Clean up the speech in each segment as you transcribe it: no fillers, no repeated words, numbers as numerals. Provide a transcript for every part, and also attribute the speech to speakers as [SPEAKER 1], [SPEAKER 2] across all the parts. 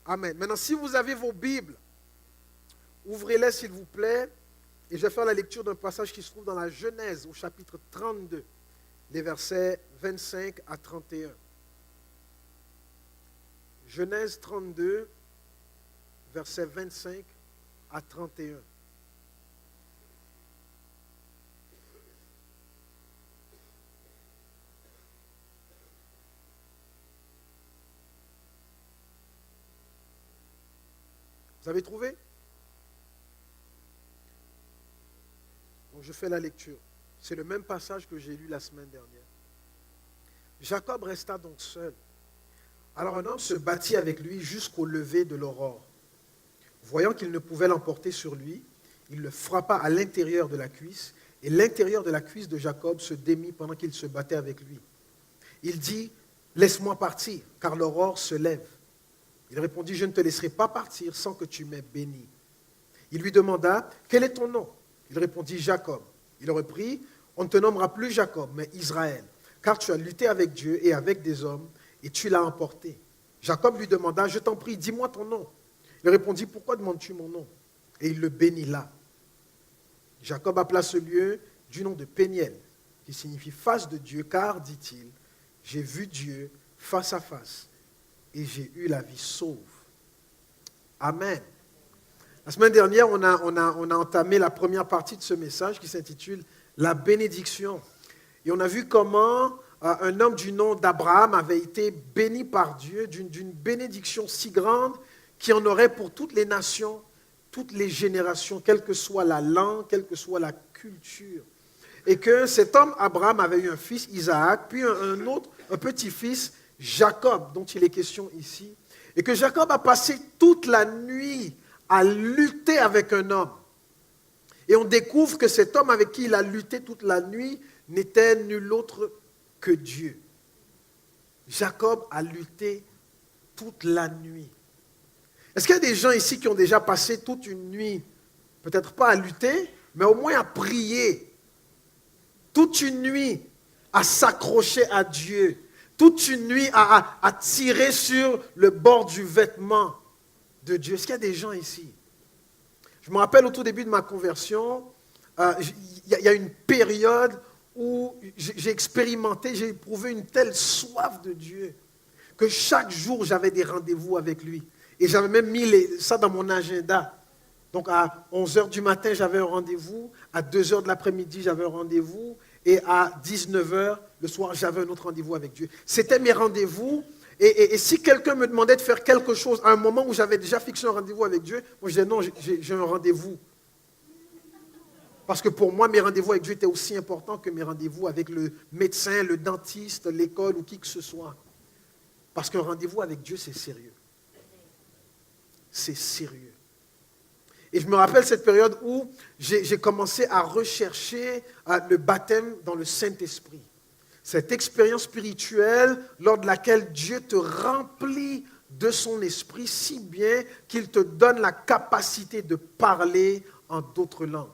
[SPEAKER 1] Amen. Maintenant, si vous avez vos Bibles, ouvrez-les s'il vous plaît. Et je vais faire la lecture d'un passage qui se trouve dans la Genèse, au chapitre 32, les versets 25 à 31. Genèse 32, versets 25 à 31. Vous avez trouvé? Donc je fais la lecture. C'est le même passage que j'ai lu la semaine dernière. Jacob resta donc seul. Alors un homme se battit avec lui jusqu'au lever de l'aurore. Voyant qu'il ne pouvait l'emporter sur lui, il le frappa à l'intérieur de la cuisse, et l'intérieur de la cuisse de Jacob se démit pendant qu'il se battait avec lui. Il dit, « Laisse-moi partir, car l'aurore se lève. » Il répondit, « Je ne te laisserai pas partir sans que tu m'aies béni. » Il lui demanda, « Quel est ton nom ?» Il répondit, « Jacob. » Il reprit, « On ne te nommera plus Jacob, mais Israël, car tu as lutté avec Dieu et avec des hommes, et tu l'as emporté. » Jacob lui demanda, « Je t'en prie, dis-moi ton nom. » Il répondit, « Pourquoi demandes-tu mon nom ?» Et il le bénit là. Jacob appela ce lieu du nom de Péniel, qui signifie face de Dieu, car, dit-il, « J'ai vu Dieu face à face, et j'ai eu la vie sauve. » Amen. La semaine dernière, on a entamé la première partie de ce message qui s'intitule « La bénédiction ». Et on a vu comment un homme du nom d'Abraham avait été béni par Dieu d'une bénédiction si grande qu'il y en aurait pour toutes les nations, toutes les générations, quelle que soit la langue, quelle que soit la culture. Et que cet homme, Abraham, avait eu un fils, Isaac, puis un petit-fils, Jacob, dont il est question ici. Et que Jacob a passé toute la nuit à lutter avec un homme. Et on découvre que cet homme avec qui il a lutté toute la nuit n'était nul autre que Dieu. Jacob a lutté toute la nuit. Est-ce qu'il y a des gens ici qui ont déjà passé toute une nuit, peut-être pas à lutter, mais au moins à prier, toute une nuit à s'accrocher à Dieu, toute une nuit à tirer sur le bord du vêtement de Dieu? Est-ce qu'il y a des gens ici? Je me rappelle au tout début de ma conversion, il y a une période où j'ai expérimenté, j'ai éprouvé une telle soif de Dieu que chaque jour j'avais des rendez-vous avec lui. Et j'avais même mis ça dans mon agenda. Donc à 11h du matin, j'avais un rendez-vous, à 2h de l'après-midi, j'avais un rendez-vous, et à 19h le soir, j'avais un autre rendez-vous avec Dieu. C'était mes rendez-vous. Et si quelqu'un me demandait de faire quelque chose à un moment où j'avais déjà fixé un rendez-vous avec Dieu, moi je disais non, j'ai un rendez-vous. Parce que pour moi, mes rendez-vous avec Dieu étaient aussi importants que mes rendez-vous avec le médecin, le dentiste, l'école ou qui que ce soit. Parce qu'un rendez-vous avec Dieu, c'est sérieux. C'est sérieux. Et je me rappelle cette période où j'ai commencé à rechercher le baptême dans le Saint-Esprit. Cette expérience spirituelle lors de laquelle Dieu te remplit de son esprit si bien qu'il te donne la capacité de parler en d'autres langues.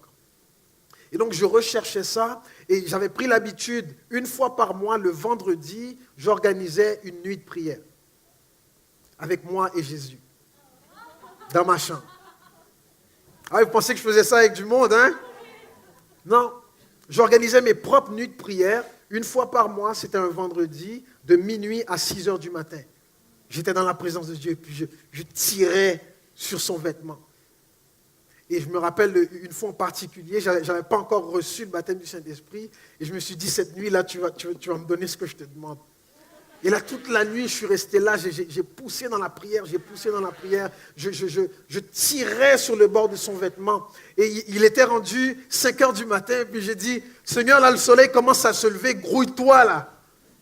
[SPEAKER 1] Et donc je recherchais ça et j'avais pris l'habitude, une fois par mois, le vendredi, j'organisais une nuit de prière avec moi et Jésus, dans ma chambre. Ah, vous pensez que je faisais ça avec du monde, hein? Non, j'organisais mes propres nuits de prière. Une fois par mois, c'était un vendredi, de minuit à 6h du matin. J'étais dans la présence de Dieu et puis je tirais sur son vêtement. Et je me rappelle une fois en particulier, je n'avais pas encore reçu le baptême du Saint-Esprit. Et je me suis dit, cette nuit-là, tu vas me donner ce que je te demande. Et là, toute la nuit, je suis resté là, j'ai poussé dans la prière, je tirais sur le bord de son vêtement. Et il était rendu 5h du matin, puis j'ai dit, Seigneur, là, le soleil commence à se lever, grouille-toi là.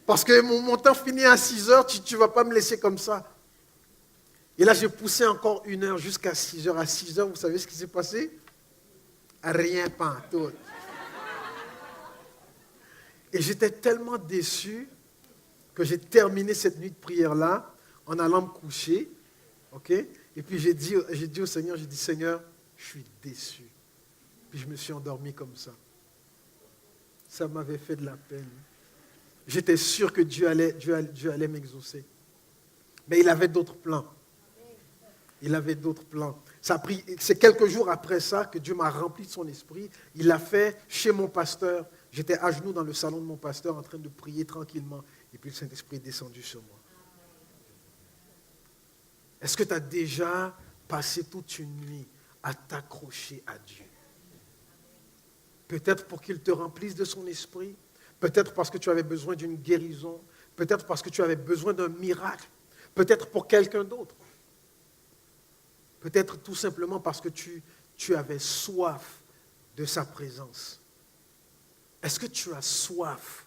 [SPEAKER 1] Parce que mon temps finit à 6h, tu ne vas pas me laisser comme ça. Et là, j'ai poussé encore 1 heure jusqu'à 6h. À 6h, vous savez ce qui s'est passé? Rien, pas en tout. Et j'étais tellement déçu que j'ai terminé cette nuit de prière-là en allant me coucher, ok? Et puis j'ai dit au Seigneur, Seigneur, je suis déçu. Puis je me suis endormi comme ça. Ça m'avait fait de la peine. J'étais sûr que Dieu allait m'exaucer. Mais il avait d'autres plans. Il avait d'autres plans. C'est quelques jours après ça que Dieu m'a rempli de son esprit. Il l'a fait chez mon pasteur. J'étais à genoux dans le salon de mon pasteur en train de prier tranquillement. Et puis le Saint-Esprit est descendu sur moi. Est-ce que tu as déjà passé toute une nuit à t'accrocher à Dieu? Peut-être pour qu'il te remplisse de son esprit. Peut-être parce que tu avais besoin d'une guérison. Peut-être parce que tu avais besoin d'un miracle. Peut-être pour quelqu'un d'autre. Peut-être tout simplement parce que tu avais soif de sa présence. Est-ce que tu as soif?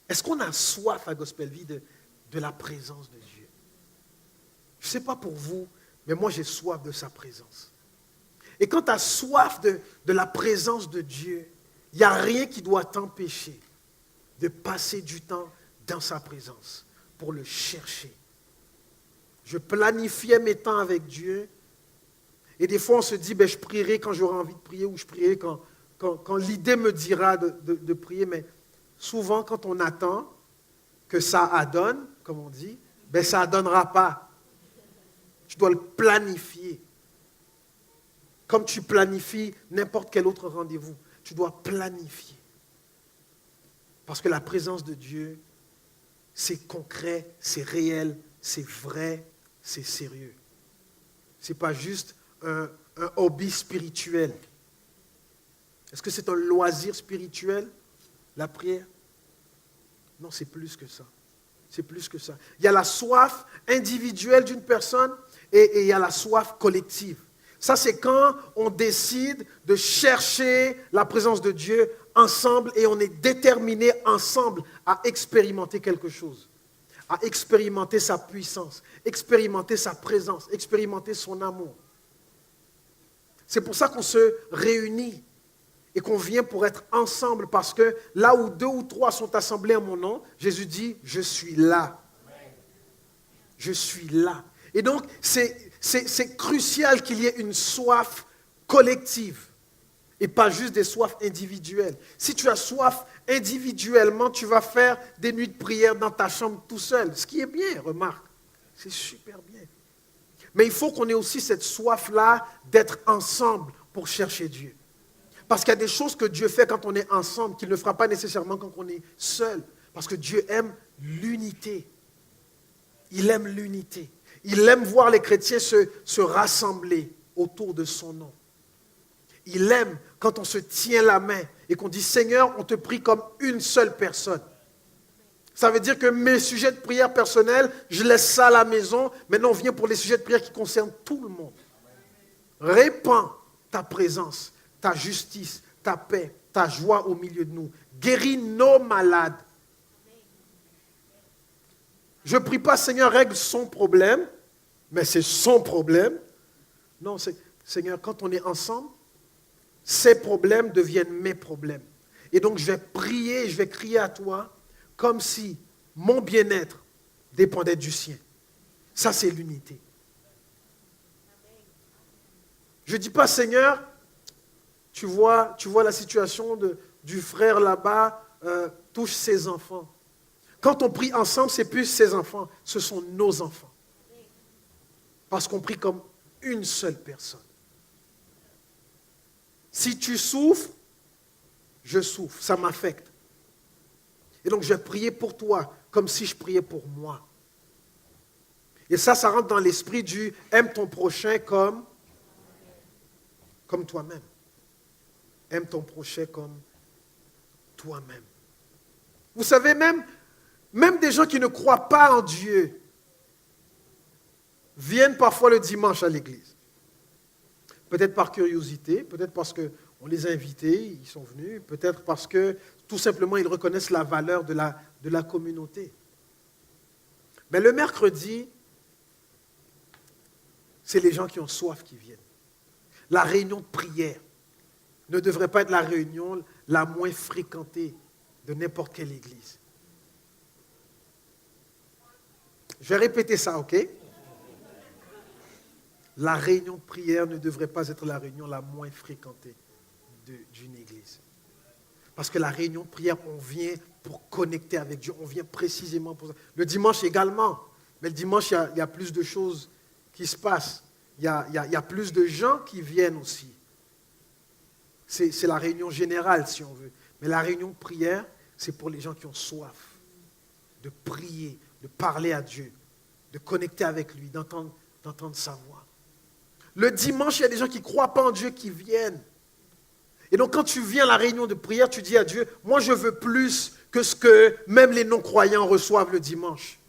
[SPEAKER 1] Est-ce qu'on a soif à Gospel Vie de la présence de Dieu? Je ne sais pas pour vous, mais moi j'ai soif de sa présence. Et quand tu as soif de la présence de Dieu, il n'y a rien qui doit t'empêcher de passer du temps dans sa présence pour le chercher. Je planifiais mes temps avec Dieu. Et des fois, on se dit, je prierai quand j'aurai envie de prier ou je prierai quand l'idée me dira de prier. Mais souvent, quand on attend que ça adonne, comme on dit, ça ne donnera pas. Tu dois le planifier. Comme tu planifies n'importe quel autre rendez-vous. Tu dois planifier. Parce que la présence de Dieu, c'est concret, c'est réel, c'est vrai, c'est sérieux. Ce n'est pas juste un hobby spirituel. Est-ce que c'est un loisir spirituel, la prière? Non, c'est plus que ça. C'est plus que ça. Il y a la soif individuelle d'une personne et il y a la soif collective. Ça, c'est quand on décide de chercher la présence de Dieu ensemble et on est déterminé ensemble à expérimenter quelque chose, à expérimenter sa puissance, expérimenter sa présence, expérimenter son amour. C'est pour ça qu'on se réunit et qu'on vient pour être ensemble parce que là où 2 ou 3 sont assemblés en mon nom, Jésus dit, je suis là. Je suis là. Et donc, c'est crucial qu'il y ait une soif collective et pas juste des soifs individuelles. Si tu as soif individuellement, tu vas faire des nuits de prière dans ta chambre tout seul, ce qui est bien, remarque, c'est super bien. Mais il faut qu'on ait aussi cette soif-là d'être ensemble pour chercher Dieu. Parce qu'il y a des choses que Dieu fait quand on est ensemble, qu'il ne fera pas nécessairement quand on est seul. Parce que Dieu aime l'unité. Il aime l'unité. Il aime voir les chrétiens se rassembler autour de son nom. Il aime quand on se tient la main et qu'on dit « Seigneur, on te prie comme une seule personne ». Ça veut dire que mes sujets de prière personnels, je laisse ça à la maison. Maintenant, on vient pour les sujets de prière qui concernent tout le monde. Répands ta présence, ta justice, ta paix, ta joie au milieu de nous. Guéris nos malades. Je ne prie pas, Seigneur, règle son problème, mais c'est son problème. Non, Seigneur, quand on est ensemble, ces problèmes deviennent mes problèmes. Et donc, je vais prier, je vais crier à toi comme si mon bien-être dépendait du sien. Ça, c'est l'unité. Je ne dis pas, Seigneur, tu vois la situation du frère là-bas, touche ses enfants. Quand on prie ensemble, ce n'est plus ses enfants, ce sont nos enfants. Parce qu'on prie comme une seule personne. Si tu souffres, je souffre, ça m'affecte. Et donc, je vais prier pour toi comme si je priais pour moi. Et ça rentre dans l'esprit du « aime ton prochain comme toi-même ». Aime ton prochain comme toi-même. Vous savez, même des gens qui ne croient pas en Dieu viennent parfois le dimanche à l'église. Peut-être par curiosité, peut-être parce qu'on les a invités, ils sont venus, peut-être parce que tout simplement ils reconnaissent la valeur de la communauté. Mais le mercredi, c'est les gens qui ont soif qui viennent. La réunion de prière ne devrait pas être la réunion la moins fréquentée de n'importe quelle église. Je vais répéter ça, ok? La réunion de prière ne devrait pas être la réunion la moins fréquentée d'une église. Parce que la réunion de prière, on vient pour connecter avec Dieu, on vient précisément pour ça. Le dimanche également, mais le dimanche, il y a plus de choses qui se passe. Il y a plus de gens qui viennent aussi. C'est la réunion générale, si on veut. Mais la réunion de prière, c'est pour les gens qui ont soif de prier, de parler à Dieu, de connecter avec lui, d'entendre sa voix. Le dimanche, il y a des gens qui ne croient pas en Dieu qui viennent. Et donc, quand tu viens à la réunion de prière, tu dis à Dieu, moi, je veux plus que ce que même les non-croyants reçoivent le dimanche.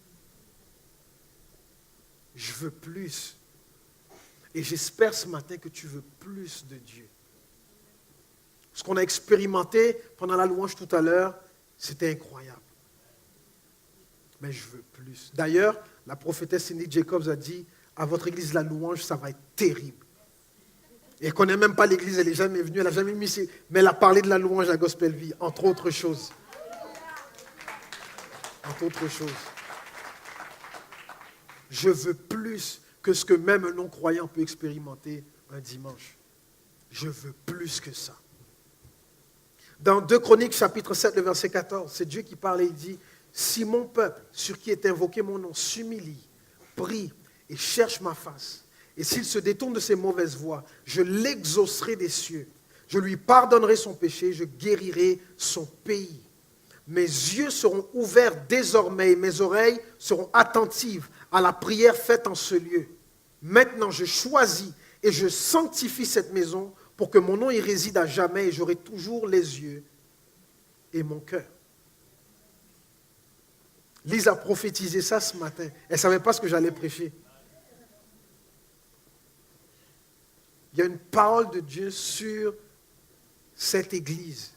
[SPEAKER 1] Je veux plus. Et j'espère ce matin que tu veux plus de Dieu. Ce qu'on a expérimenté pendant la louange tout à l'heure, c'était incroyable. Mais je veux plus. D'ailleurs, la prophétesse Cindy Jacobs a dit, à votre église, la louange, ça va être terrible. Et elle ne connaît même pas l'église, elle n'est jamais venue, elle n'a jamais mis ses... Mais elle a parlé de la louange à Gospel Vie, entre autres choses. Entre autres choses. Je veux plus que ce que même un non-croyant peut expérimenter un dimanche. Je veux plus que ça. Dans 2 Chroniques, chapitre 7, le verset 14, c'est Dieu qui parle et il dit, « Si mon peuple, sur qui est invoqué mon nom, s'humilie, prie et cherche ma face, et s'il se détourne de ses mauvaises voies, je l'exaucerai des cieux. Je lui pardonnerai son péché, je guérirai son pays. Mes yeux seront ouverts désormais et mes oreilles seront attentives à la prière faite en ce lieu. Maintenant, je choisis et je sanctifie cette maison pour que mon nom y réside à jamais et j'aurai toujours les yeux et mon cœur. » Lise a prophétisé ça ce matin. Elle ne savait pas ce que j'allais prêcher. Il y a une parole de Dieu sur cette église.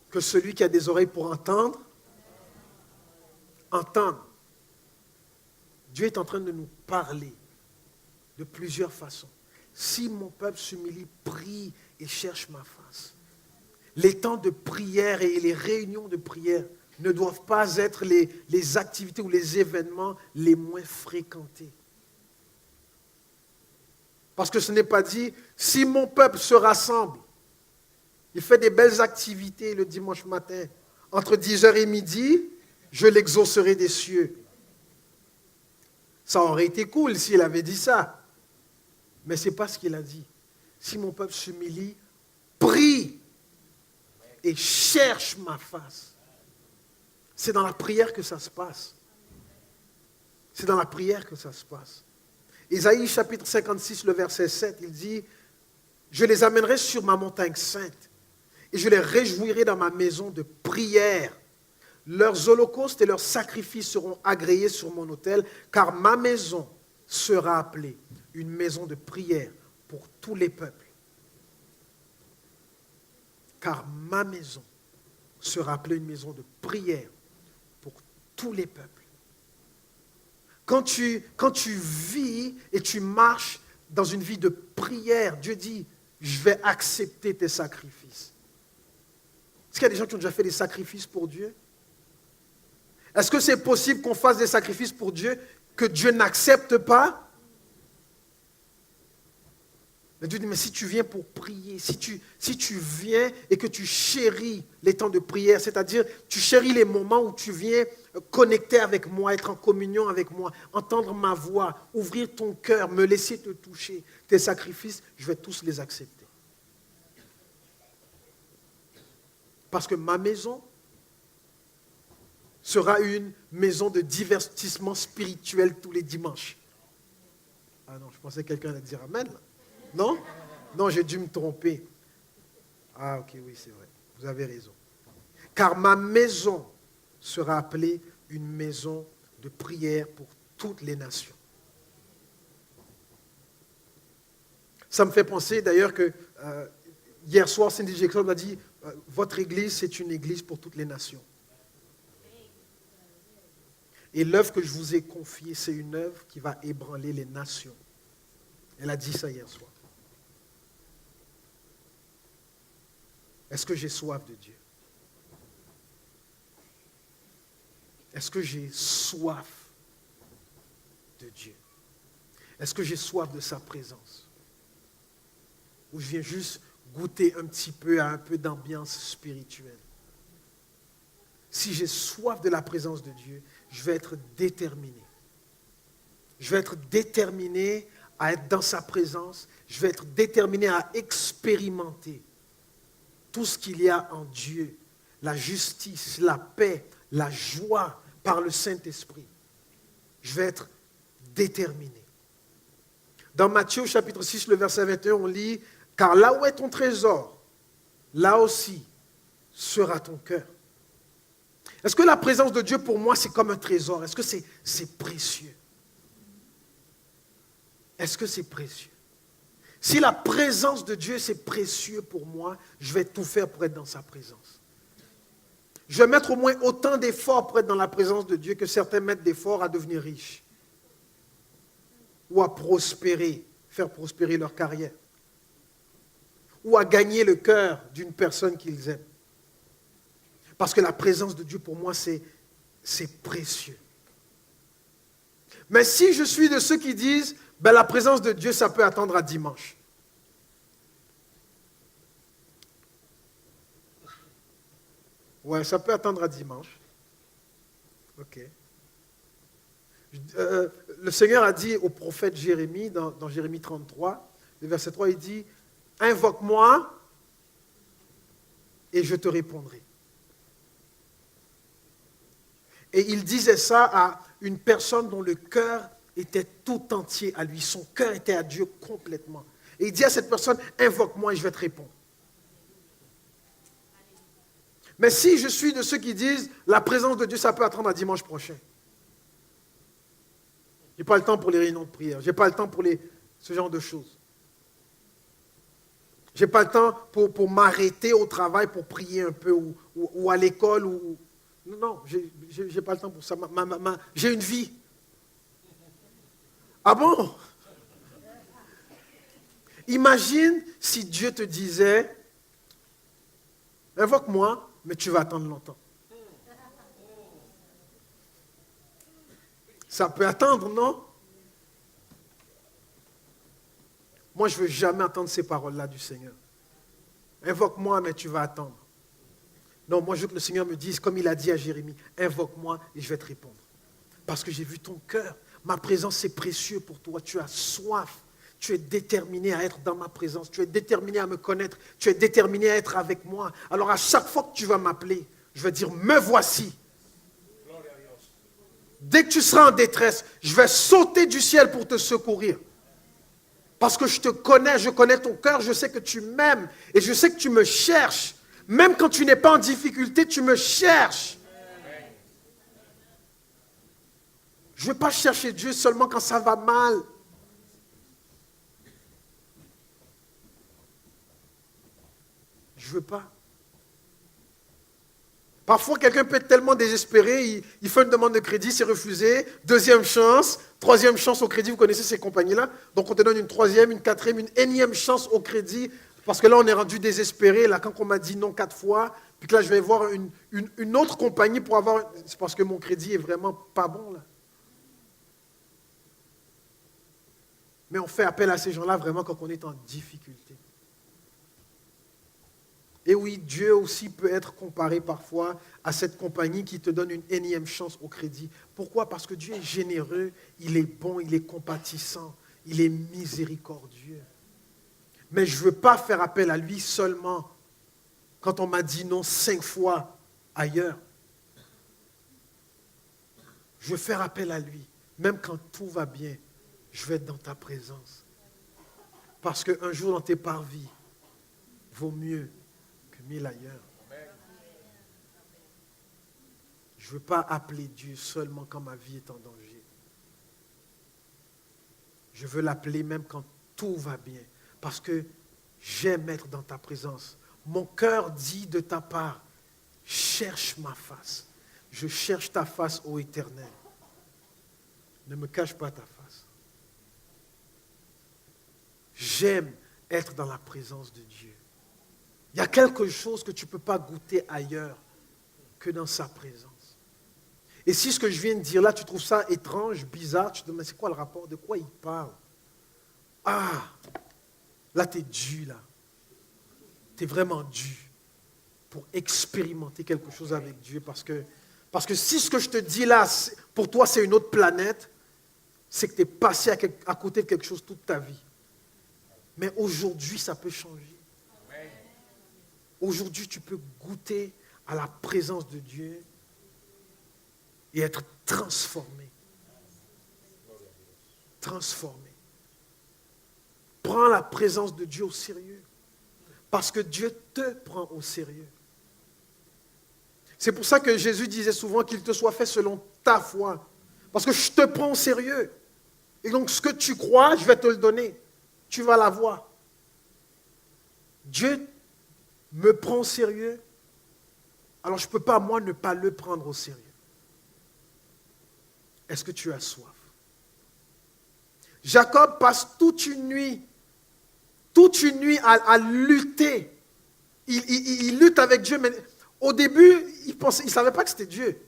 [SPEAKER 1] Que celui qui a des oreilles pour entendre, entende. Dieu est en train de nous parler de plusieurs façons. Si mon peuple s'humilie, prie et cherche ma face. Les temps de prière et les réunions de prière ne doivent pas être les activités ou les événements les moins fréquentés. Parce que ce n'est pas dit, si mon peuple se rassemble, il fait des belles activités le dimanche matin, entre 10h et midi, je l'exaucerai des cieux. Ça aurait été cool s'il avait dit ça. Mais ce n'est pas ce qu'il a dit. Si mon peuple s'humilie, prie et cherche ma face. C'est dans la prière que ça se passe. C'est dans la prière que ça se passe. Ésaïe chapitre 56, le verset 7, il dit, « Je les amènerai sur ma montagne sainte et je les réjouirai dans ma maison de prière. Leurs holocaustes et leurs sacrifices seront agréés sur mon autel, car ma maison sera appelée une maison de prière pour tous les peuples. » Car ma maison sera appelée une maison de prière pour tous les peuples. Quand tu vis et tu marches dans une vie de prière, Dieu dit, je vais accepter tes sacrifices. Est-ce qu'il y a des gens qui ont déjà fait des sacrifices pour Dieu? Est-ce que c'est possible qu'on fasse des sacrifices pour Dieu que Dieu n'accepte pas? Mais Dieu dit, mais si tu viens pour prier, si tu viens et que tu chéris les temps de prière, c'est-à-dire tu chéris les moments où tu viens connecter avec moi, être en communion avec moi, entendre ma voix, ouvrir ton cœur, me laisser te toucher, tes sacrifices, je vais tous les accepter. Parce que ma maison sera une maison de divertissement spirituel tous les dimanches. Ah non, je pensais que quelqu'un allait dire Amen. Non? Non, j'ai dû me tromper. Ah ok, oui, c'est vrai. Vous avez raison. Car ma maison sera appelée une maison de prière pour toutes les nations. Ça me fait penser d'ailleurs que hier soir, Cindy Jacobs m'a dit, votre église, c'est une église pour toutes les nations. Et l'œuvre que je vous ai confiée, c'est une œuvre qui va ébranler les nations. Elle a dit ça hier soir. Est-ce que j'ai soif de Dieu? Est-ce que j'ai soif de Dieu? Est-ce que j'ai soif de sa présence? Ou je viens juste goûter un petit peu à un peu d'ambiance spirituelle? Si j'ai soif de la présence de Dieu, je vais être déterminé Je vais être déterminé à être dans sa présence. Je vais être déterminé à expérimenter tout ce qu'il y a en Dieu. La justice, la paix, la joie par le Saint-Esprit. Je vais être déterminé. Dans Matthieu chapitre 6, le verset 21, on lit « Car là où est ton trésor, là aussi sera ton cœur. » Est-ce que la présence de Dieu pour moi, c'est comme un trésor? Est-ce que c'est précieux? Est-ce que c'est précieux? Si la présence de Dieu, c'est précieux pour moi, je vais tout faire pour être dans sa présence. Je vais mettre au moins autant d'efforts pour être dans la présence de Dieu que certains mettent d'efforts à devenir riches ou à prospérer, faire prospérer leur carrière ou à gagner le cœur d'une personne qu'ils aiment. Parce que la présence de Dieu, pour moi, c'est précieux. Mais si je suis de ceux qui disent, ben, la présence de Dieu, ça peut attendre à dimanche. Ouais, ça peut attendre à dimanche. Ok. Le Seigneur a dit au prophète Jérémie, dans Jérémie 33, le verset 3, il dit, « Invoque-moi et je te répondrai. » Et il disait ça à une personne dont le cœur était tout entier à lui. Son cœur était à Dieu complètement. Et il dit à cette personne, invoque-moi et je vais te répondre. Mais si je suis de ceux qui disent, la présence de Dieu, ça peut attendre à dimanche prochain. Je n'ai pas le temps pour les réunions de prière. Je n'ai pas le temps pour ce genre de choses. Je n'ai pas le temps pour m'arrêter au travail pour prier un peu ou à l'école. Non, je n'ai pas le temps pour ça. J'ai une vie. Ah bon? Imagine si Dieu te disait, invoque-moi, mais tu vas attendre longtemps. Ça peut attendre, non? Moi, je ne veux jamais entendre ces paroles-là du Seigneur. Invoque-moi, mais tu vas attendre. Non, moi, je veux que le Seigneur me dise, comme il a dit à Jérémie, invoque-moi et je vais te répondre. Parce que j'ai vu ton cœur. Ma présence, c'est précieux pour toi. Tu as soif. Tu es déterminé à être dans ma présence. Tu es déterminé à me connaître. Tu es déterminé à être avec moi. Alors, à chaque fois que tu vas m'appeler, je vais dire, me voici. Dès que tu seras en détresse, je vais sauter du ciel pour te secourir. Parce que je te connais, je connais ton cœur, je sais que tu m'aimes et je sais que tu me cherches. Même quand tu n'es pas en difficulté, tu me cherches. Je ne veux pas chercher Dieu seulement quand ça va mal. Je ne veux pas. Parfois, quelqu'un peut être tellement désespéré, il fait une demande de crédit, c'est refusé. Deuxième chance, troisième chance au crédit, vous connaissez ces compagnies-là. Donc, on te donne une troisième, une quatrième, une énième chance au crédit. Parce que là, on est rendu désespéré. Là, quand on m'a dit non 4 fois, puis que là, je vais voir une autre compagnie pour avoir... C'est parce que mon crédit est vraiment pas bon, là. Mais on fait appel à ces gens-là vraiment quand on est en difficulté. Et oui, Dieu aussi peut être comparé parfois à cette compagnie qui te donne une énième chance au crédit. Pourquoi? Parce que Dieu est généreux, il est bon, il est compatissant, il est miséricordieux. Mais je ne veux pas faire appel à lui seulement quand on m'a dit non 5 fois ailleurs. Je veux faire appel à lui, même quand tout va bien. Je vais être dans ta présence. Parce qu'un jour dans tes parvis vaut mieux que 1000 ailleurs. Je ne veux pas appeler Dieu seulement quand ma vie est en danger. Je veux l'appeler même quand tout va bien. Parce que j'aime être dans ta présence. Mon cœur dit de ta part, cherche ma face. Je cherche ta face, ô Éternel. Ne me cache pas ta face. J'aime être dans la présence de Dieu. Il y a quelque chose que tu ne peux pas goûter ailleurs que dans sa présence. Et si ce que je viens de dire là, tu trouves ça étrange, bizarre, tu te dis, mais c'est quoi le rapport? De quoi il parle? Ah, là, tu es dû, là. Tu es vraiment dû pour expérimenter quelque chose avec Dieu. Parce que si ce que je te dis là, pour toi, c'est une autre planète, c'est que tu es passé à côté de quelque chose toute ta vie. Mais aujourd'hui, ça peut changer. Aujourd'hui, tu peux goûter à la présence de Dieu et être transformé. Transformé. Prends la présence de Dieu au sérieux. Parce que Dieu te prend au sérieux. C'est pour ça que Jésus disait souvent qu'il te soit fait selon ta foi. Parce que je te prends au sérieux. Et donc ce que tu crois, je vais te le donner. Tu vas l'avoir. Dieu me prend au sérieux. Alors je ne peux pas, moi, ne pas le prendre au sérieux. Est-ce que tu as soif? Jacob passe toute une nuit à lutter. Il lutte avec Dieu, mais au début, il ne savait pas que c'était Dieu.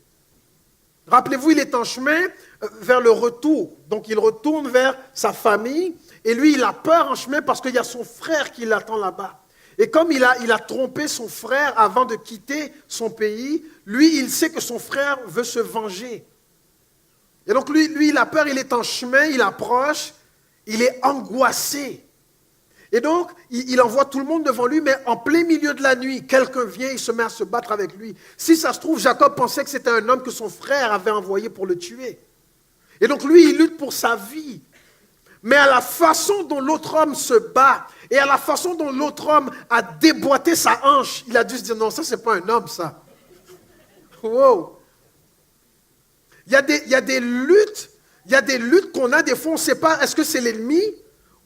[SPEAKER 1] Rappelez-vous, il est en chemin vers le retour. Donc il retourne vers sa famille. Et lui, il a peur en chemin parce qu'il y a son frère qui l'attend là-bas. Et comme il a trompé son frère avant de quitter son pays, lui, il sait que son frère veut se venger. Et donc lui, il a peur, il est en chemin, il approche, il est angoissé. Et donc, il envoie tout le monde devant lui, mais en plein milieu de la nuit, quelqu'un vient, il se met à se battre avec lui. Si ça se trouve, Jacob pensait que c'était un homme que son frère avait envoyé pour le tuer. Et donc lui, il lutte pour sa vie. Mais à la façon dont l'autre homme se bat, et à la façon dont l'autre homme a déboîté sa hanche, il a dû se dire, non, ça, c'est pas un homme, ça. Wow. Il y a des luttes qu'on a, des fois, on ne sait pas, est-ce que c'est l'ennemi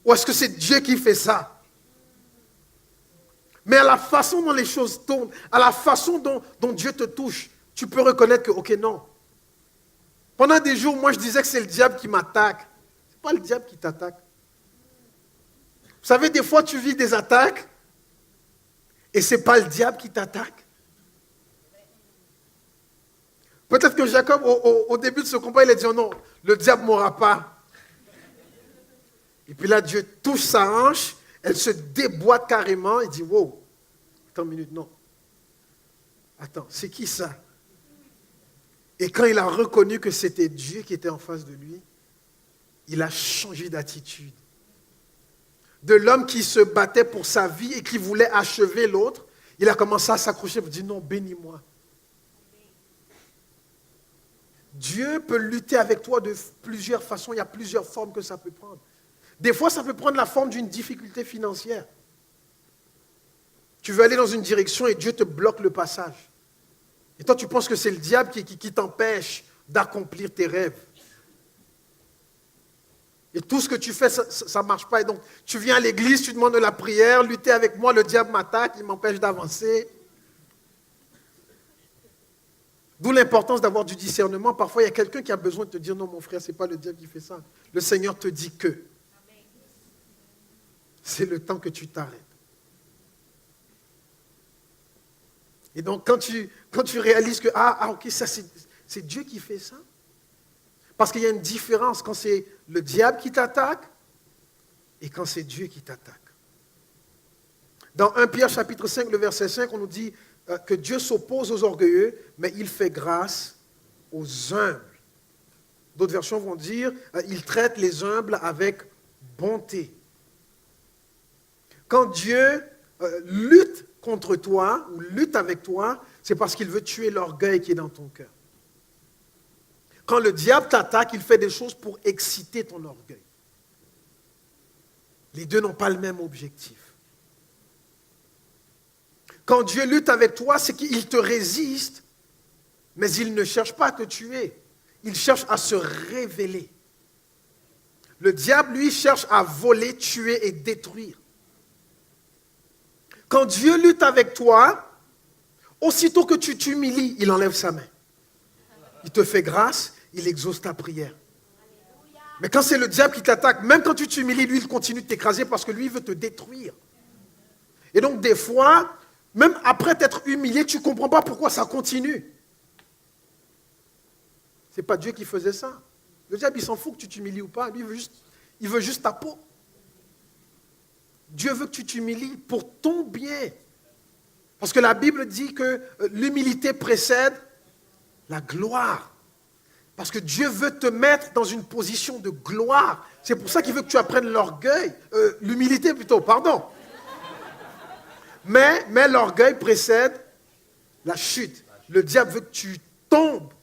[SPEAKER 1] ou est-ce que c'est Dieu qui fait ça? Mais à la façon dont les choses tournent, à la façon dont Dieu te touche, tu peux reconnaître que, ok, non. Pendant des jours, moi, je disais que c'est le diable qui m'attaque. Ce n'est pas le diable qui t'attaque. Vous savez, des fois, tu vis des attaques et ce n'est pas le diable qui t'attaque. Peut-être que Jacob, au début de ce combat, il a dit, oh non, le diable ne m'aura pas. Et puis là, Dieu touche sa hanche, elle se déboîte carrément, il dit, wow, attends une minute, non. Attends, c'est qui ça? Et quand il a reconnu que c'était Dieu qui était en face de lui, il a changé d'attitude. De l'homme qui se battait pour sa vie et qui voulait achever l'autre, il a commencé à s'accrocher pour dire, non, bénis-moi. Dieu peut lutter avec toi de plusieurs façons, il y a plusieurs formes que ça peut prendre. Des fois, ça peut prendre la forme d'une difficulté financière. Tu veux aller dans une direction et Dieu te bloque le passage. Et toi, tu penses que c'est le diable qui t'empêche d'accomplir tes rêves. Et tout ce que tu fais, ça ne marche pas. Et donc, tu viens à l'église, tu demandes de la prière, lutter avec moi, le diable m'attaque, il m'empêche d'avancer. D'où l'importance d'avoir du discernement. Parfois, il y a quelqu'un qui a besoin de te dire, non, mon frère, ce n'est pas le diable qui fait ça. Le Seigneur te dit que. C'est le temps que tu t'arrêtes. Et donc, quand tu réalises que, ok, ça c'est Dieu qui fait ça. Parce qu'il y a une différence quand c'est le diable qui t'attaque et quand c'est Dieu qui t'attaque. Dans 1 Pierre chapitre 5, le verset 5, on nous dit que Dieu s'oppose aux orgueilleux, mais il fait grâce aux humbles. D'autres versions vont dire, il traite les humbles avec bonté. Quand Dieu lutte contre toi ou lutte avec toi, c'est parce qu'il veut tuer l'orgueil qui est dans ton cœur. Quand le diable t'attaque, il fait des choses pour exciter ton orgueil. Les deux n'ont pas le même objectif. Quand Dieu lutte avec toi, c'est qu'il te résiste, mais il ne cherche pas à te tuer. Il cherche à se révéler. Le diable, lui, cherche à voler, tuer et détruire. Quand Dieu lutte avec toi, aussitôt que tu t'humilies, il enlève sa main. Il te fait grâce, il exauce ta prière. Mais quand c'est le diable qui t'attaque, même quand tu t'humilies, lui, il continue de t'écraser parce que lui, il veut te détruire. Et donc, des fois, même après t'être humilié, tu ne comprends pas pourquoi ça continue. Ce n'est pas Dieu qui faisait ça. Le diable, il s'en fout que tu t'humilies ou pas. Lui, il veut juste ta peau. Dieu veut que tu t'humilies pour ton bien. Parce que la Bible dit que l'humilité précède la gloire. Parce que Dieu veut te mettre dans une position de gloire. C'est pour ça qu'il veut que tu apprennes l'orgueil, l'humilité plutôt, pardon. Mais l'orgueil précède la chute. Le diable veut que tu tombes.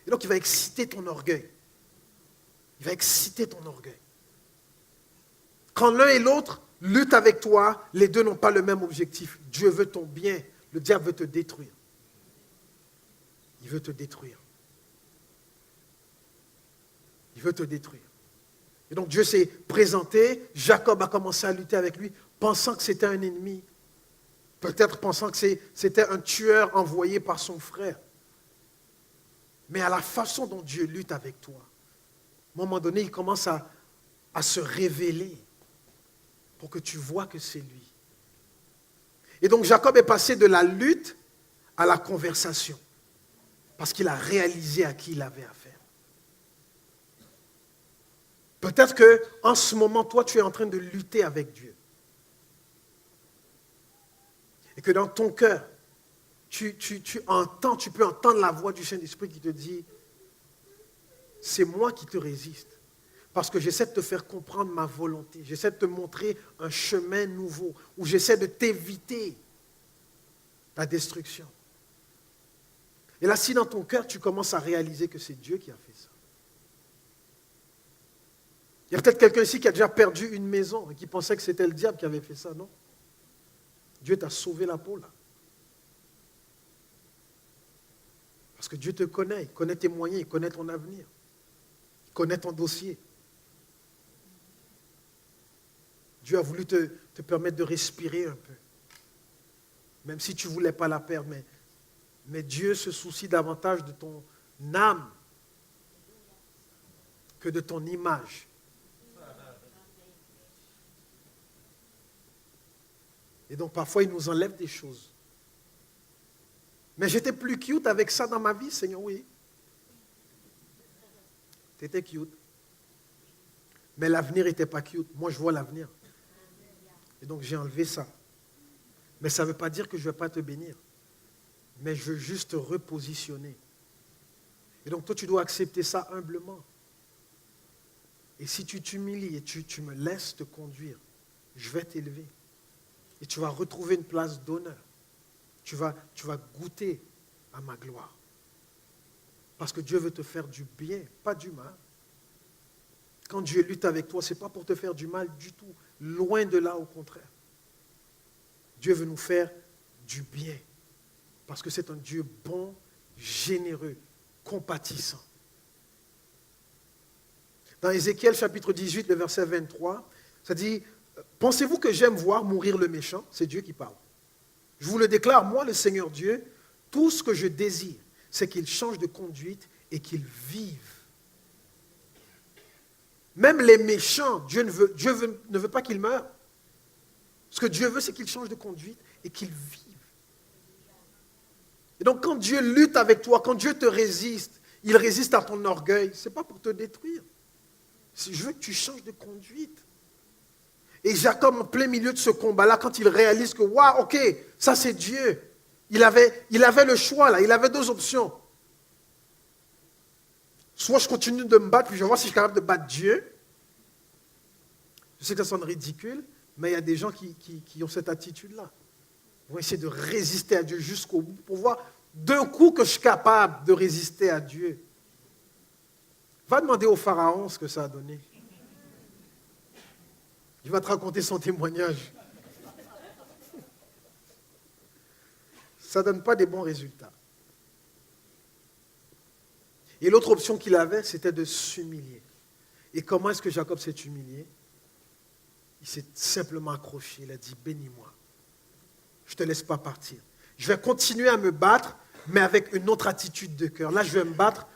[SPEAKER 1] Et donc il va exciter ton orgueil. Il va exciter ton orgueil. Quand l'un et l'autre luttent avec toi, les deux n'ont pas le même objectif. Dieu veut ton bien. Le diable veut te détruire. Il veut te détruire. Il veut te détruire. Et donc Dieu s'est présenté, Jacob a commencé à lutter avec lui, pensant que c'était un ennemi. Peut-être pensant que c'était un tueur envoyé par son frère. Mais à la façon dont Dieu lutte avec toi, à un moment donné, il commence à se révéler pour que tu vois que c'est lui. Et donc Jacob est passé de la lutte à la conversation. Parce qu'il a réalisé à qui il avait affaire. Peut-être qu'en ce moment, toi, tu es en train de lutter avec Dieu. Et que dans ton cœur, tu peux entendre la voix du Saint-Esprit qui te dit, c'est moi qui te résiste. Parce que j'essaie de te faire comprendre ma volonté. J'essaie de te montrer un chemin nouveau. Ou j'essaie de t'éviter la destruction. Et là, si dans ton cœur, tu commences à réaliser que c'est Dieu qui a fait ça. Il y a peut-être quelqu'un ici qui a déjà perdu une maison et qui pensait que c'était le diable qui avait fait ça, non? Dieu t'a sauvé la peau là. Parce que Dieu te connaît, il connaît tes moyens, il connaît ton avenir, il connaît ton dossier. Dieu a voulu te permettre de respirer un peu. Même si tu ne voulais pas la perdre, mais Dieu se soucie davantage de ton âme que de ton image. Et donc parfois il nous enlève des choses. Mais j'étais plus cute avec ça dans ma vie, Seigneur, oui. Tu étais cute. Mais l'avenir n'était pas cute. Moi je vois l'avenir. Et donc j'ai enlevé ça. Mais ça ne veut pas dire que je ne vais pas te bénir. Mais je veux juste te repositionner. Et donc toi tu dois accepter ça humblement. Et si tu t'humilies et tu me laisses te conduire, je vais t'élever. Et tu vas retrouver une place d'honneur. Tu vas goûter à ma gloire. Parce que Dieu veut te faire du bien, pas du mal. Quand Dieu lutte avec toi, ce n'est pas pour te faire du mal du tout. Loin de là, au contraire. Dieu veut nous faire du bien. Parce que c'est un Dieu bon, généreux, compatissant. Dans Ézéchiel chapitre 18, le verset 23, ça dit, « Pensez-vous que j'aime voir mourir le méchant ?» C'est Dieu qui parle. « Je vous le déclare, moi, le Seigneur Dieu, tout ce que je désire, c'est qu'il change de conduite et qu'il vive. » Même les méchants, Dieu ne veut pas qu'ils meurent. Ce que Dieu veut, c'est qu'ils changent de conduite et qu'ils vivent. Et donc, quand Dieu lutte avec toi, quand Dieu te résiste, il résiste à ton orgueil, ce n'est pas pour te détruire. Je veux que tu changes de conduite. Et Jacob, en plein milieu de ce combat-là, quand il réalise que, waouh, ok, ça c'est Dieu. Il avait le choix là, il avait deux options. Soit je continue de me battre, puis je vais voir si je suis capable de battre Dieu. Je sais que ça sonne ridicule, mais il y a des gens qui ont cette attitude-là. Ils vont essayer de résister à Dieu jusqu'au bout pour voir d'un coup que je suis capable de résister à Dieu. Va demander au Pharaon ce que ça a donné. Il va te raconter son témoignage. Ça ne donne pas des bons résultats. Et l'autre option qu'il avait, c'était de s'humilier. Et comment est-ce que Jacob s'est humilié? Il s'est simplement accroché. Il a dit, bénis-moi. Je ne te laisse pas partir. Je vais continuer à me battre, mais avec une autre attitude de cœur. Là, je vais me battre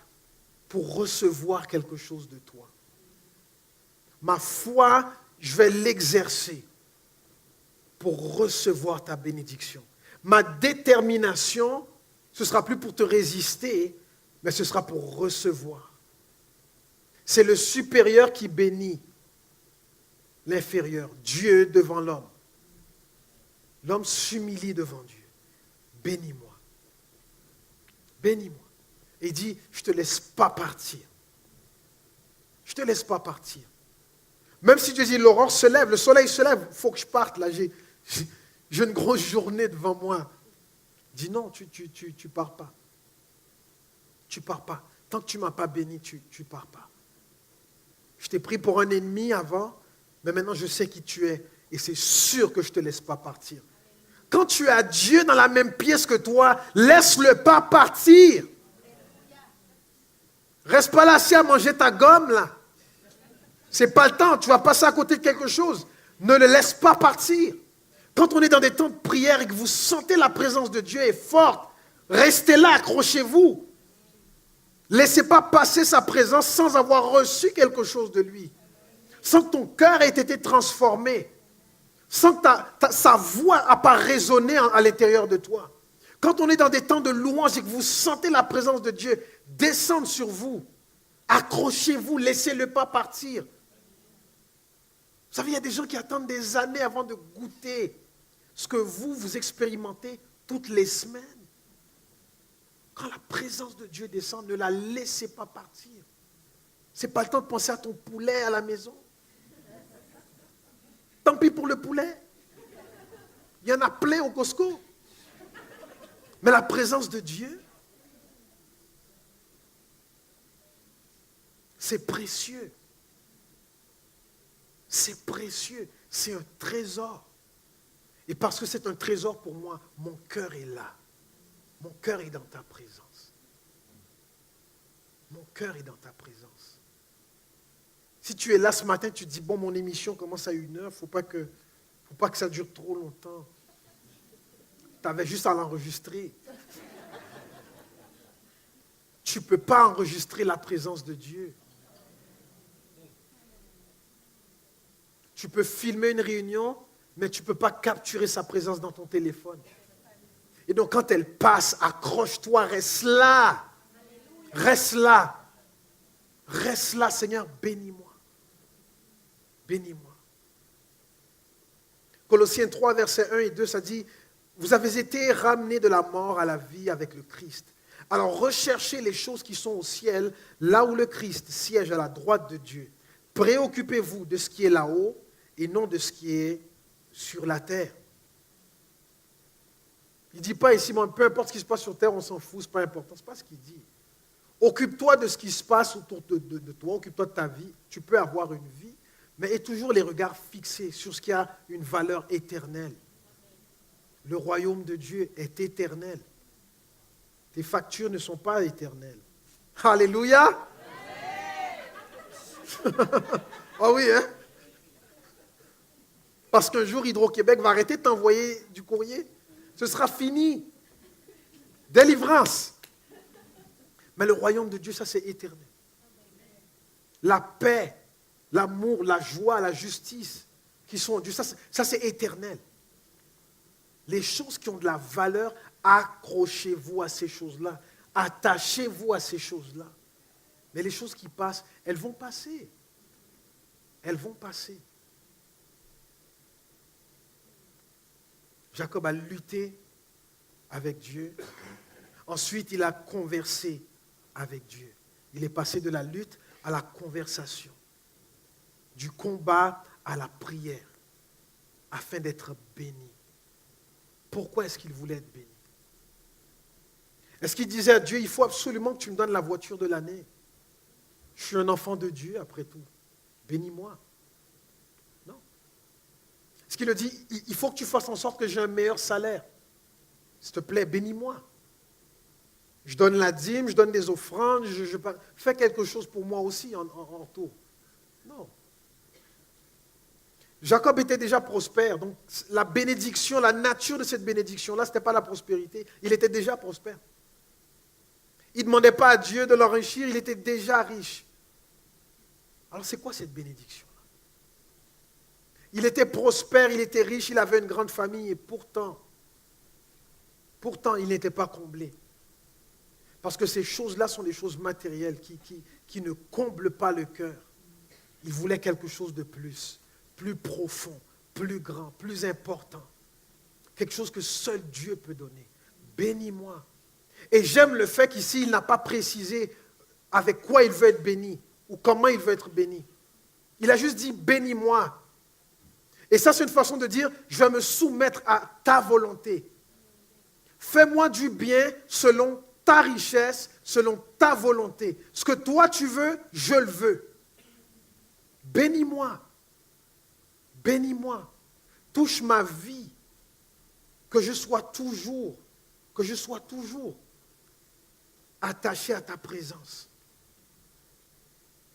[SPEAKER 1] pour recevoir quelque chose de toi. Ma foi, je vais l'exercer pour recevoir ta bénédiction. Ma détermination, ce ne sera plus pour te résister, mais ce sera pour recevoir. C'est le supérieur qui bénit l'inférieur, Dieu devant l'homme. L'homme s'humilie devant Dieu. Bénis-moi. Bénis-moi. Et il dit, je ne te laisse pas partir. Je ne te laisse pas partir. Même si Dieu dit, l'aurore se lève, le soleil se lève, il faut que je parte là, j'ai une grosse journée devant moi. Il dit non, tu pars pas. Tu pars pas. Tant que tu ne m'as pas béni, tu pars pas. Je t'ai pris pour un ennemi avant, mais maintenant je sais qui tu es. Et c'est sûr que je ne te laisse pas partir. Quand tu as Dieu dans la même pièce que toi, laisse-le pas partir. Reste pas là assis à manger ta gomme là. C'est pas le temps, tu vas passer à côté de quelque chose. Ne le laisse pas partir. Quand on est dans des temps de prière et que vous sentez la présence de Dieu est forte, restez là, accrochez-vous. Laissez pas passer sa présence sans avoir reçu quelque chose de lui. Sans que ton cœur ait été transformé. Sans que sa voix n'a pas résonné à l'intérieur de toi. Quand on est dans des temps de louange et que vous sentez la présence de Dieu descendre sur vous, accrochez-vous, laissez-le pas partir. Vous savez, il y a des gens qui attendent des années avant de goûter ce que vous expérimentez toutes les semaines. Quand la présence de Dieu descend, ne la laissez pas partir. Ce n'est pas le temps de penser à ton poulet à la maison. Tant pis pour le poulet. Il y en a plein au Costco. Mais la présence de Dieu, c'est précieux. C'est précieux. C'est un trésor. Et parce que c'est un trésor pour moi, mon cœur est là. Mon cœur est dans ta présence. Mon cœur est dans ta présence. Si tu es là ce matin, tu te dis, bon, mon émission commence à 1h, il ne faut pas que ça dure trop longtemps. Tu avais juste à l'enregistrer. Tu ne peux pas enregistrer la présence de Dieu. Tu peux filmer une réunion, mais tu ne peux pas capturer sa présence dans ton téléphone. Et donc, quand elle passe, accroche-toi, reste là. Reste là. Reste là, Seigneur, bénis-moi. Bénis-moi. Colossiens 3, versets 1 et 2, ça dit, vous avez été ramenés de la mort à la vie avec le Christ. Alors, recherchez les choses qui sont au ciel, là où le Christ siège à la droite de Dieu. Préoccupez-vous de ce qui est là-haut et non de ce qui est sur la terre. Il ne dit pas ici, peu importe ce qui se passe sur terre, on s'en fout, ce n'est pas important. Ce n'est pas ce qu'il dit. Occupe-toi de ce qui se passe autour de toi, occupe-toi de ta vie. Tu peux avoir une vie, mais aie toujours les regards fixés sur ce qui a une valeur éternelle. Le royaume de Dieu est éternel. Tes factures ne sont pas éternelles. Alléluia. Ah oui, hein? Parce qu'un jour, Hydro-Québec va arrêter de t'envoyer du courrier. Ce sera fini. Délivrance. Mais le royaume de Dieu, ça c'est éternel. La paix, l'amour, la joie, la justice qui sont en Dieu, ça c'est éternel. Les choses qui ont de la valeur, accrochez-vous à ces choses-là. Attachez-vous à ces choses-là. Mais les choses qui passent, elles vont passer. Elles vont passer. Jacob a lutté avec Dieu. Ensuite, il a conversé avec Dieu. Il est passé de la lutte à la conversation, du combat à la prière, afin d'être béni. Pourquoi est-ce qu'il voulait être béni? Est-ce qu'il disait à Dieu, il faut absolument que tu me donnes la voiture de l'année? Je suis un enfant de Dieu, après tout. Bénis-moi. Non. Est-ce qu'il a dit, il faut que tu fasses en sorte que j'ai un meilleur salaire? S'il te plaît, bénis-moi. Je donne la dîme, je donne des offrandes, fais quelque chose pour moi aussi en retour. Non. Jacob était déjà prospère, donc la bénédiction, la nature de cette bénédiction-là, ce n'était pas la prospérité, il était déjà prospère. Il ne demandait pas à Dieu de l'enrichir, il était déjà riche. Alors c'est quoi cette bénédiction-là? Il était prospère, il était riche, il avait une grande famille et pourtant, il n'était pas comblé. Parce que ces choses-là sont des choses matérielles qui ne comblent pas le cœur. Il voulait quelque chose de plus profond, plus grand, plus important. Quelque chose que seul Dieu peut donner. Bénis-moi. Et j'aime le fait qu'ici, il n'a pas précisé avec quoi il veut être béni ou comment il veut être béni. Il a juste dit, bénis-moi. Et ça, c'est une façon de dire, je vais me soumettre à ta volonté. Fais-moi du bien selon ta richesse, selon ta volonté. Ce que toi tu veux, je le veux. Bénis-moi. Bénis-moi. Touche ma vie. Que je sois toujours attaché à ta présence.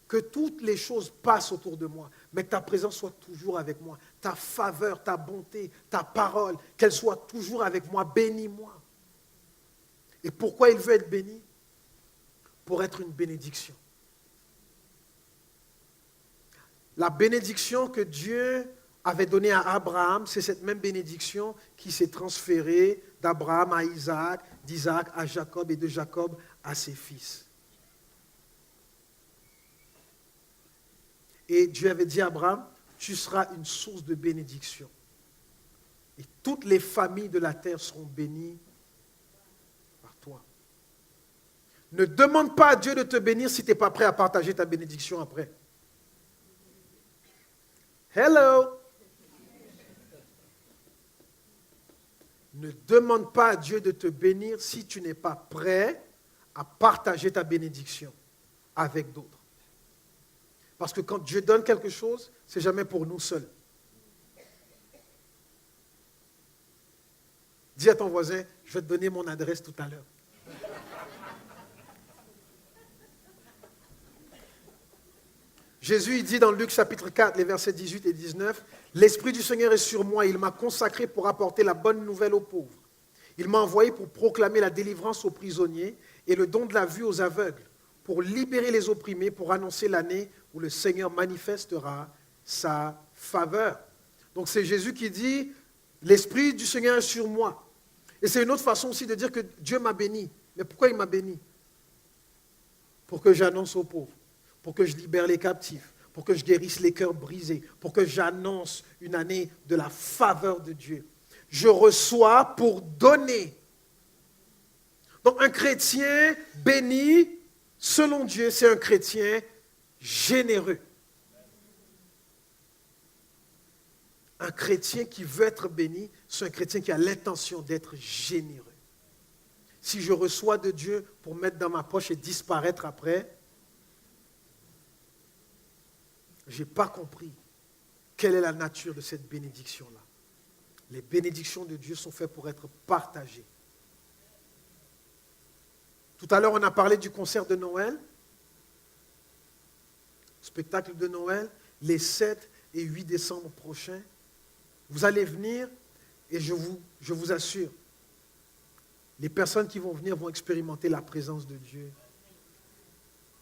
[SPEAKER 1] Que toutes les choses passent autour de moi, mais que ta présence soit toujours avec moi. Ta faveur, ta bonté, ta parole, qu'elle soit toujours avec moi. Bénis-moi. Et pourquoi il veut être béni? Pour être une bénédiction. La bénédiction que Dieu avait donnée à Abraham, c'est cette même bénédiction qui s'est transférée d'Abraham à Isaac, d'Isaac à Jacob et de Jacob à ses fils. Et Dieu avait dit à Abraham, tu seras une source de bénédiction. Et toutes les familles de la terre seront bénies par toi. Ne demande pas à Dieu de te bénir si tu n'es pas prêt à partager ta bénédiction après. Hello! Ne demande pas à Dieu de te bénir si tu n'es pas prêt à partager ta bénédiction avec d'autres. Parce que quand Dieu donne quelque chose, ce n'est jamais pour nous seuls. Dis à ton voisin, je vais te donner mon adresse tout à l'heure. Jésus il dit dans Luc chapitre 4, les versets 18 et 19, « L'Esprit du Seigneur est sur moi, il m'a consacré pour apporter la bonne nouvelle aux pauvres. Il m'a envoyé pour proclamer la délivrance aux prisonniers et le don de la vue aux aveugles, pour libérer les opprimés, pour annoncer l'année où le Seigneur manifestera sa faveur. » Donc c'est Jésus qui dit, « L'Esprit du Seigneur est sur moi. » Et c'est une autre façon aussi de dire que Dieu m'a béni. Mais pourquoi il m'a béni? Pour que j'annonce aux pauvres, pour que je libère les captifs, pour que je guérisse les cœurs brisés, pour que j'annonce une année de la faveur de Dieu. Je reçois pour donner. Donc un chrétien béni, selon Dieu, c'est un chrétien généreux. Un chrétien qui veut être béni, c'est un chrétien qui a l'intention d'être généreux. Si je reçois de Dieu pour mettre dans ma poche et disparaître après, je n'ai pas compris quelle est la nature de cette bénédiction-là. Les bénédictions de Dieu sont faites pour être partagées. Tout à l'heure, on a parlé du concert de Noël, spectacle de Noël, les 7 et 8 décembre prochains. Vous allez venir et je vous assure, les personnes qui vont venir vont expérimenter la présence de Dieu.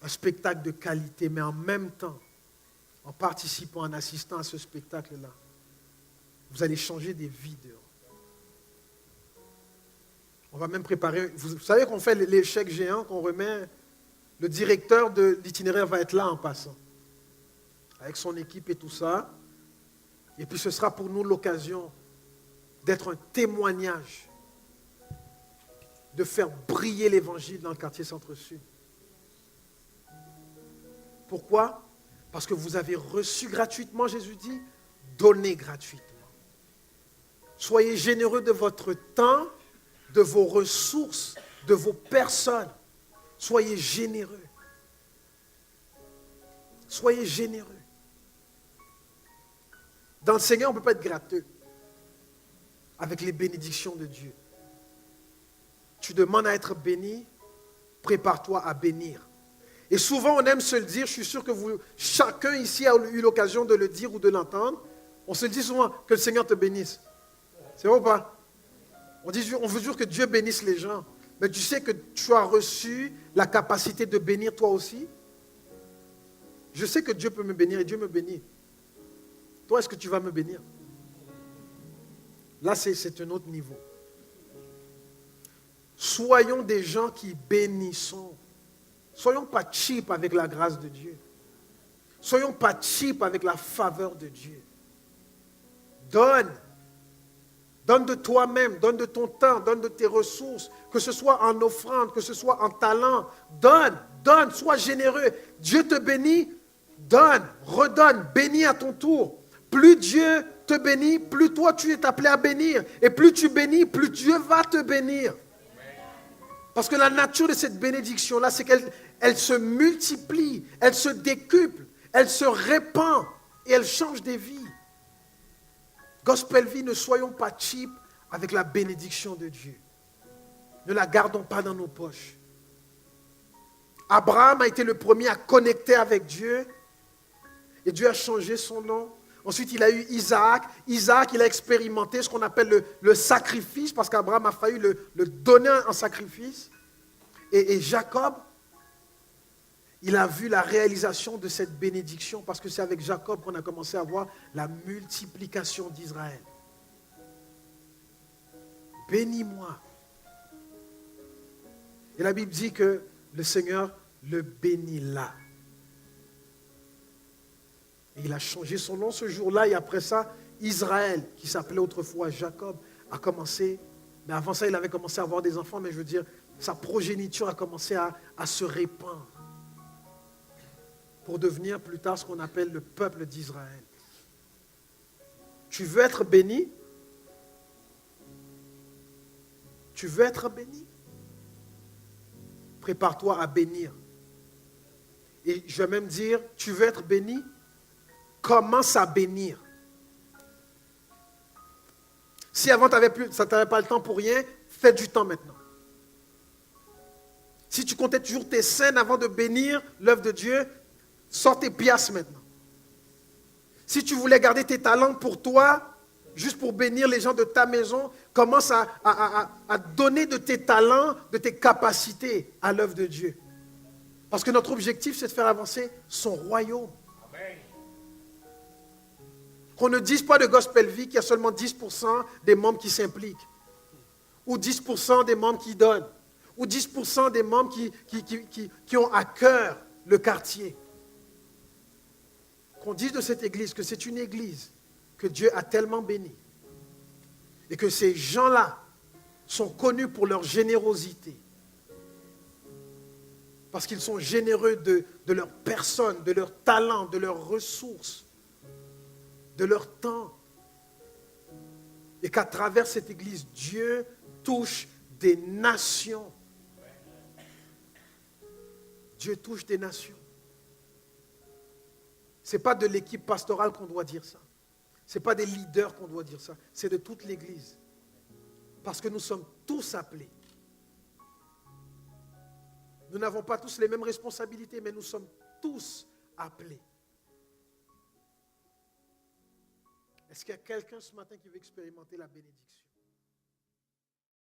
[SPEAKER 1] Un spectacle de qualité, mais en même temps, en participant, en assistant à ce spectacle-là, vous allez changer des vies dehors. On va même préparer, vous savez qu'on fait l'échec géant, qu'on remet, le directeur de l'itinéraire va être là en passant, avec son équipe et tout ça. Et puis ce sera pour nous l'occasion d'être un témoignage, de faire briller l'évangile dans le quartier Centre-Sud. Pourquoi? Parce que vous avez reçu gratuitement, Jésus dit, donnez gratuitement. Soyez généreux de votre temps, de vos ressources, de vos personnes. Soyez généreux. Soyez généreux. Dans le Seigneur, on ne peut pas être gratteux avec les bénédictions de Dieu. Tu demandes à être béni, prépare-toi à bénir. Et souvent, on aime se le dire, je suis sûr que chacun ici a eu l'occasion de le dire ou de l'entendre. On se dit souvent que le Seigneur te bénisse. C'est vrai ou pas? On veut toujours que Dieu bénisse les gens. Mais tu sais que tu as reçu la capacité de bénir toi aussi? Je sais que Dieu peut me bénir et Dieu me bénit. Toi, est-ce que tu vas me bénir? Là, c'est un autre niveau. Soyons des gens qui bénissons. Soyons pas cheap avec la grâce de Dieu. Soyons pas cheap avec la faveur de Dieu. Donne. Donne de toi-même, donne de ton temps, donne de tes ressources, que ce soit en offrande, que ce soit en talent. Donne, donne, sois généreux. Dieu te bénit, donne, redonne, bénis à ton tour. Plus Dieu te bénit, plus toi tu es appelé à bénir. Et plus tu bénis, plus Dieu va te bénir. Parce que la nature de cette bénédiction-là, c'est qu'elle se multiplie, elle se décuple, elle se répand et elle change des vies. Gospel Vie, ne soyons pas cheap avec la bénédiction de Dieu. Ne la gardons pas dans nos poches. Abraham a été le premier à connecter avec Dieu et Dieu a changé son nom. Ensuite, il a eu Isaac. Isaac, il a expérimenté ce qu'on appelle le sacrifice parce qu'Abraham a failli le donner en sacrifice. Et Jacob, il a vu la réalisation de cette bénédiction parce que c'est avec Jacob qu'on a commencé à voir la multiplication d'Israël. Bénis-moi. Et la Bible dit que le Seigneur le bénit là. Et il a changé son nom ce jour-là et après ça, Israël, qui s'appelait autrefois Jacob, a commencé, mais avant ça, il avait commencé à avoir des enfants, mais je veux dire, sa progéniture a commencé à se répandre pour devenir plus tard ce qu'on appelle le peuple d'Israël. Tu veux être béni? Tu veux être béni? Prépare-toi à bénir. Et je vais même dire, tu veux être béni? Commence à bénir. Si avant, ça n'avait pas le temps pour rien, fais du temps maintenant. Si tu comptais toujours tes scènes avant de bénir l'œuvre de Dieu, sors tes piastres maintenant. Si tu voulais garder tes talents pour toi, juste pour bénir les gens de ta maison, commence à donner de tes talents, de tes capacités à l'œuvre de Dieu. Parce que notre objectif, c'est de faire avancer son royaume. Amen. Qu'on ne dise pas de Gospel Vie qu'il y a seulement 10% des membres qui s'impliquent. Ou 10% des membres qui donnent. Ou 10% des membres qui ont à cœur le quartier. Qu'on dise de cette église que c'est une église que Dieu a tellement bénie. Et que ces gens-là sont connus pour leur générosité. Parce qu'ils sont généreux de leur personne, de leur talent, de leurs ressources, de leur temps. Et qu'à travers cette église, Dieu touche des nations. Dieu touche des nations. Ce n'est pas de l'équipe pastorale qu'on doit dire ça. Ce n'est pas des leaders qu'on doit dire ça. C'est de toute l'église. Parce que nous sommes tous appelés. Nous n'avons pas tous les mêmes responsabilités, mais nous sommes tous appelés. Est-ce qu'il y a quelqu'un ce matin qui veut expérimenter la bénédiction?